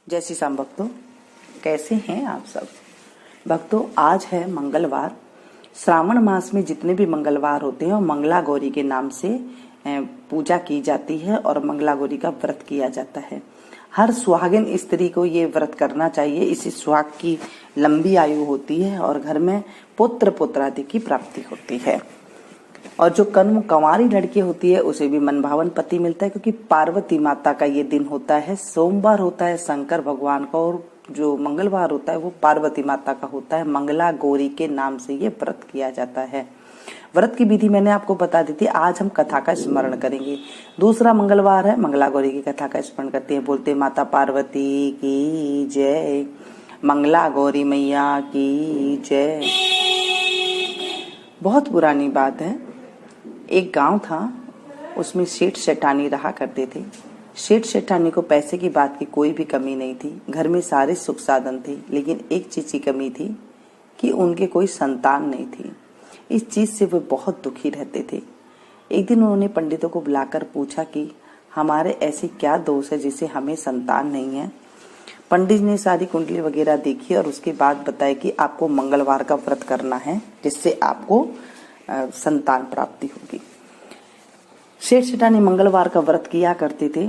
जय श्री राम भक्तों, कैसे हैं आप सब भक्तों। आज है मंगलवार। श्रावण मास में जितने भी मंगलवार होते हैं वो मंगला गौरी के नाम से पूजा की जाती है और मंगला गौरी का व्रत किया जाता है। हर सुहागिन स्त्री को ये व्रत करना चाहिए। इससे सुहाग की लंबी आयु होती है और घर में पुत्र पुत्रादि की प्राप्ति होती है। और जो कंवारी लड़की होती है उसे भी मनभावन पति मिलता है, क्योंकि पार्वती माता का ये दिन होता है। सोमवार होता है शंकर भगवान का और जो मंगलवार होता है वो पार्वती माता का होता है। मंगला गौरी के नाम से ये व्रत किया जाता है। व्रत की विधि मैंने आपको बता दी थी। आज हम कथा का स्मरण करेंगे। दूसरा मंगलवार है, मंगला गौरी की कथा का स्मरण करते हैं। बोलते माता पार्वती की जय, मंगला गौरी मैया की जय। बहुत पुरानी बात है। एक गांव था, उसमें सेठ सेठानी रहा करते थे। सेठ सेठानी को पैसे की बात की कोई भी कमी नहीं थी। घर में सारे सुख साधन थे, लेकिन एक चीज की कमी थी कि उनके कोई संतान नहीं थी। इस चीज से वे बहुत दुखी रहते थे। एक दिन उन्होंने पंडितों को बुलाकर पूछा कि हमारे ऐसे क्या दोष है जिससे हमें संतान नहीं है। पंडित ने सारी कुंडली वगैरह देखी और उसके बाद बताया कि आपको मंगलवार का व्रत करना है, जिससे आपको संतान प्राप्ति होगी। सेठ सेठानी मंगलवार का व्रत किया करते थे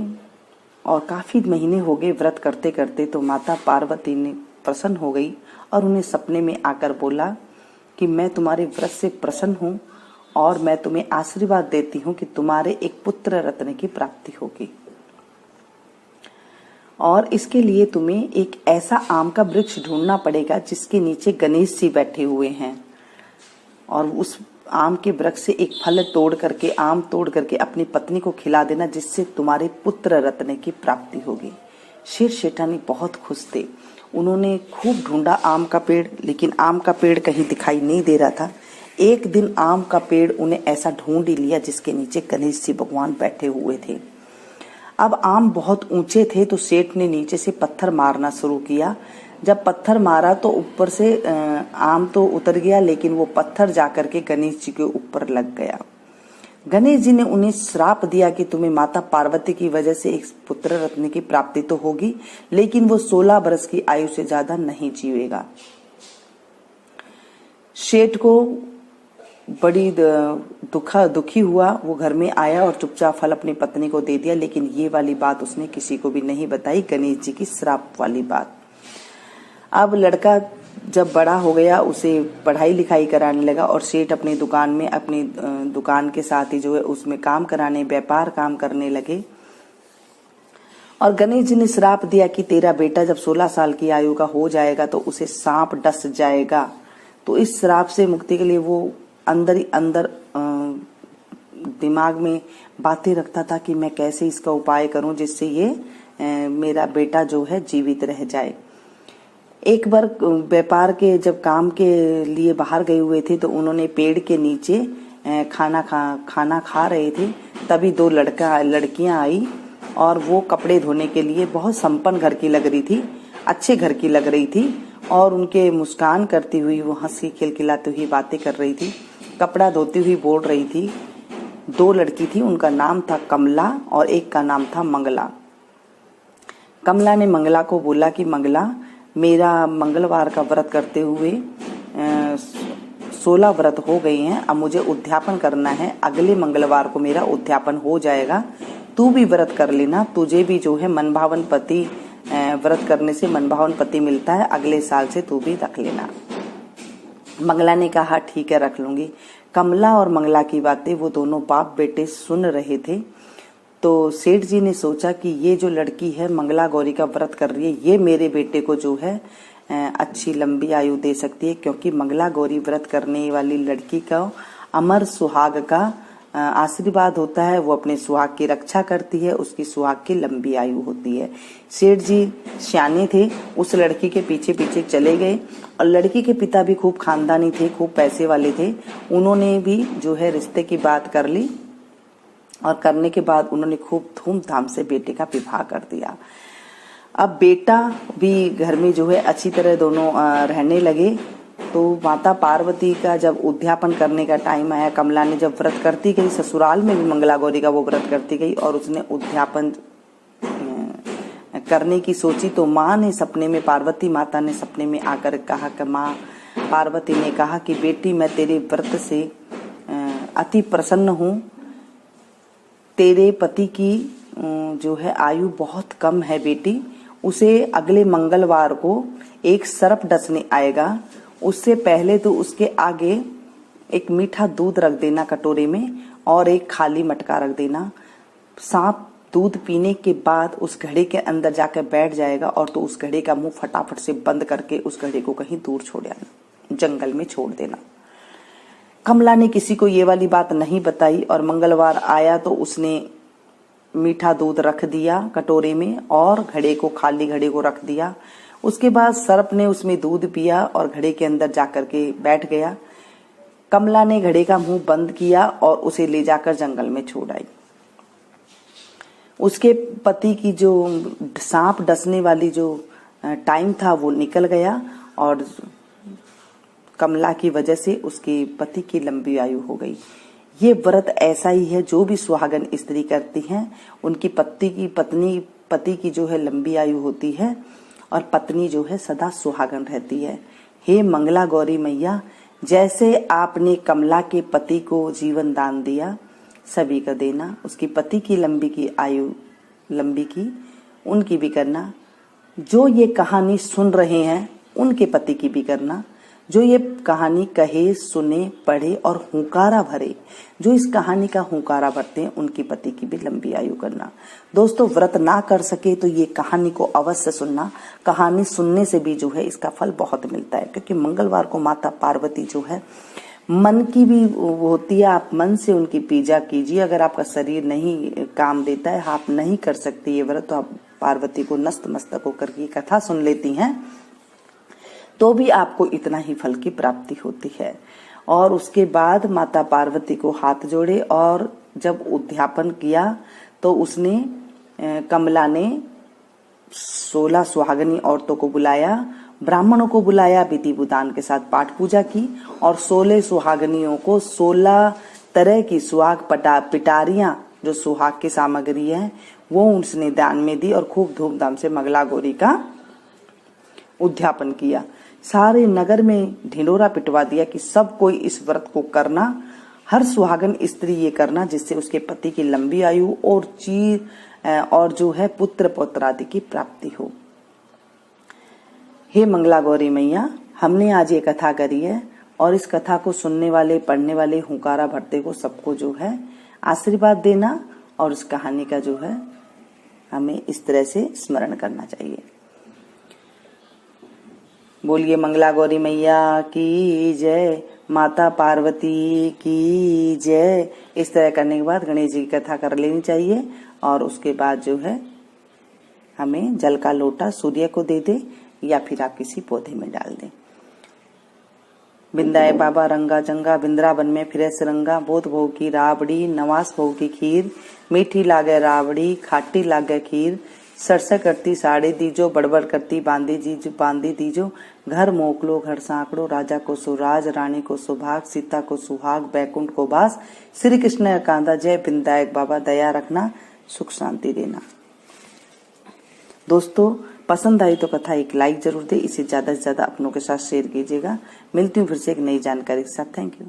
और काफी महीने हो गए व्रत करते करते। तो माता पार्वती ने प्रसन्न हो गई और उन्हें सपने में आकर बोला कि मैं तुम्हारे व्रत से प्रसन्न हूँ और मैं तुम्हें आशीर्वाद देती हूँ कि तुम्हारे एक पुत्र रत्न की प्राप्ति होगी। और इसके लिए तुम्हें एक ऐसा आम का वृक्ष ढूंढना पड़ेगा जिसके नीचे गणेश जी बैठे हुए हैं, और उस आम के वृक्ष से एक फल आम तोड़ करके अपनी पत्नी को खिला देना, जिससे तुम्हारे पुत्र रत्न की प्राप्ति होगी। शेर सेठानी बहुत खुश थे। उन्होंने खूब ढूंढा आम का पेड़, लेकिन आम का पेड़ कहीं दिखाई नहीं दे रहा था। एक दिन आम का पेड़ उन्हें ऐसा ढूंढ ही लिया जिसके नीचे गणेश जी भगवान बैठे हुए थे। अब आम बहुत ऊंचे थे तो सेठ ने नीचे से पत्थर मारना शुरू किया। जब पत्थर मारा तो ऊपर से आम तो उतर गया, लेकिन वो पत्थर जाकर के गणेश जी के ऊपर लग गया। गणेश जी ने उन्हें श्राप दिया कि तुम्हें माता पार्वती की वजह से एक पुत्र रत्न की प्राप्ति तो होगी, लेकिन वो 16 वर्ष की आयु से ज्यादा नहीं जीवेगा। सेठ को बड़ी दुखी हुआ। वो घर में आया और चुपचाप फल अपनी पत्नी को दे दिया, लेकिन ये वाली बात उसने किसी को भी नहीं बताई, गणेश जी की श्राप वाली बात। अब लड़का जब बड़ा हो गया उसे पढ़ाई लिखाई कराने लगा और सेठ अपनी दुकान में अपनी दुकान के साथ ही जो है उसमें काम कराने, व्यापार काम करने लगे। और गणेश जी ने श्राप दिया कि तेरा बेटा जब 16 साल की आयु का हो जाएगा तो उसे सांप डस जाएगा। तो इस श्राप से मुक्ति के लिए वो अंदर ही अंदर दिमाग में बातें रखता था कि मैं कैसे इसका उपाय करूं जिससे ये मेरा बेटा जो है जीवित रह जाए। एक बार व्यापार के जब काम के लिए बाहर गए हुए थे तो उन्होंने पेड़ के नीचे खाना खा रहे थे। तभी 2 लड़कियां आई और वो कपड़े धोने के लिए बहुत संपन्न घर की लग रही थी, अच्छे घर की लग रही थी, और उनके मुस्कान करती हुई वो हंसी खिलखिलाती हुई बातें कर रही थी, कपड़ा धोती हुई बोल रही थी। 2 लड़की थी, उनका नाम था कमला और एक का नाम था मंगला। कमला ने मंगला को बोला कि मंगला, मेरा मंगलवार का व्रत करते हुए 16 व्रत हो गए हैं। अब मुझे उद्यापन करना है। अगले मंगलवार को मेरा उद्यापन हो जाएगा। तू भी व्रत कर लेना, तुझे भी जो है मनभावन पति, व्रत करने से मनभावन पति मिलता है। अगले साल से तू भी रख लेना। मंगला ने कहा ठीक है, रख लूंगी। कमला और मंगला की बातें वो दोनों बाप बेटे सुन रहे थे। तो सेठ जी ने सोचा कि ये जो लड़की है मंगला गौरी का व्रत कर रही है, ये मेरे बेटे को जो है अच्छी लंबी आयु दे सकती है, क्योंकि मंगला गौरी व्रत करने वाली लड़की का अमर सुहाग का आशीर्वाद होता है। वो अपने सुहाग की रक्षा करती है, उसकी सुहाग की लंबी आयु होती है। सेठ जी सियाने थे, उस लड़की के पीछे पीछे चले गए। और लड़की के पिता भी खूब खानदानी थे, खूब पैसे वाले थे। उन्होंने भी जो है रिश्ते की बात कर ली और करने के बाद उन्होंने खूब धूमधाम से बेटे का विवाह कर दिया। अब बेटा भी घर में जो है अच्छी तरह दोनों रहने लगे। तो माता पार्वती का जब उद्यापन करने का टाइम आया, कमला ने जब व्रत करती गई, ससुराल में भी मंगला गौरी का वो व्रत करती गई और उसने उद्यापन करने की सोची तो माँ ने सपने में, पार्वती माता ने सपने में आकर कहा कि माँ, पार्वती ने कहा कि बेटी मैं तेरे व्रत से अति प्रसन्न हूँ। तेरे पति की जो है आयु बहुत कम है बेटी, उसे अगले मंगलवार को एक सर्प डसने आएगा, उससे पहले तो उसके आगे एक मीठा दूध रख देना कटोरे में और एक खाली मटका रख देना। सांप दूध पीने के बाद उस घड़े के अंदर जाकर बैठ जाएगा और तो उस घड़े का मुंह फटाफट से बंद करके उस घड़े को कहीं दूर छोड़ आना, जंगल में छोड़ देना। कमला ने किसी को ये वाली बात नहीं बताई और मंगलवार आया तो उसने मीठा दूध रख दिया कटोरे में और घड़े को, खाली घड़े को रख दिया। उसके बाद सर्प ने उसमें दूध पिया और घड़े के अंदर जाकर के बैठ गया। कमला ने घड़े का मुंह बंद किया और उसे ले जाकर जंगल में छोड़ आई। उसके पति की जो सांप डसने वाली जो टाइम था वो निकल गया और कमला की वजह से उसके पति की लंबी आयु हो गई। ये व्रत ऐसा ही है, जो भी सुहागन स्त्री करती हैं उनकी पति की जो है लंबी आयु होती है और पत्नी जो है सदा सुहागन रहती है। हे मंगला गौरी मैया, जैसे आपने कमला के पति को जीवन दान दिया, सभी का देना, उसकी पति की आयु लंबी की, उनकी भी करना। जो ये कहानी सुन रहे हैं उनके पति की भी करना। जो ये कहानी कहे, सुने, पढ़े और हुंकारा भरे, जो इस कहानी का हुंकारा भरते हैं उनकी पति की भी लंबी आयु करना। दोस्तों, व्रत ना कर सके तो ये कहानी को अवश्य सुनना। कहानी सुनने से भी जो है इसका फल बहुत मिलता है, क्योंकि मंगलवार को माता पार्वती जो है मन की भी होती है। आप मन से उनकी पूजा कीजिए। अगर आपका शरीर नहीं काम देता है, आप नहीं कर सकते ये व्रत, तो आप पार्वती को नस्त मस्तक होकर की कथा सुन लेती हैं तो भी आपको इतना ही फल की प्राप्ति होती है। और उसके बाद माता पार्वती को हाथ जोड़े और जब उद्यापन किया तो उसने, कमला ने 16 सुहागनी औरतों को बुलाया, ब्राह्मणों को बुलाया, विधि विधान के साथ पाठ पूजा की और 16 सुहागनियों को 16 तरह की सुहाग पिटारियां, जो सुहाग की सामग्री है, वो उसने दान में दी और खूब धूमधाम से मंगला गौरी का उद्यापन किया। सारे नगर में ढिंडोरा पिटवा दिया कि सब कोई इस व्रत को करना, हर सुहागन स्त्री ये करना, जिससे उसके पति की लंबी आयु और जो है पुत्र पौत्र आदि की प्राप्ति हो। हे मंगला गौरी मैया, हमने आज ये कथा करी है और इस कथा को सुनने वाले, पढ़ने वाले, हुंकारा भरते को सबको जो है आशीर्वाद देना और उस कहानी का जो है हमें इस तरह से स्मरण करना चाहिए। बोलिए मंगला गौरी मैया की जय, माता पार्वती की जय। इस तरह करने के बाद गणेश जी की कथा कर लेनी चाहिए और उसके बाद जो है हमें जल का लोटा सूर्य को दे दे या फिर आप किसी पौधे में डाल दें। बिंदाए बाबा रंगा जंगा, बिंद्रावन में फिरे सरंगा, बोध भोग की राबड़ी, नवास भोग की खीर, मीठी लागे राबड़ी, खाटी लागे खीर, सरसा करती साड़ी दीजो, बड़बड़ करती बांदी दीजो, घर मोकलो घर सांकड़ो, राजा को सुराज, रानी को सुभाग, सीता को सुहाग, बैकुंठ को बास, श्री कृष्ण कांदा, जय बिंदायक बाबा, दया रखना, सुख शांति देना। दोस्तों, पसंद आई तो कथा एक लाइक जरूर दे, इसे ज्यादा से ज्यादा अपनों के साथ शेयर कीजिएगा। मिलती हूँ फिर से एक नई जानकारी के साथ। Thank you.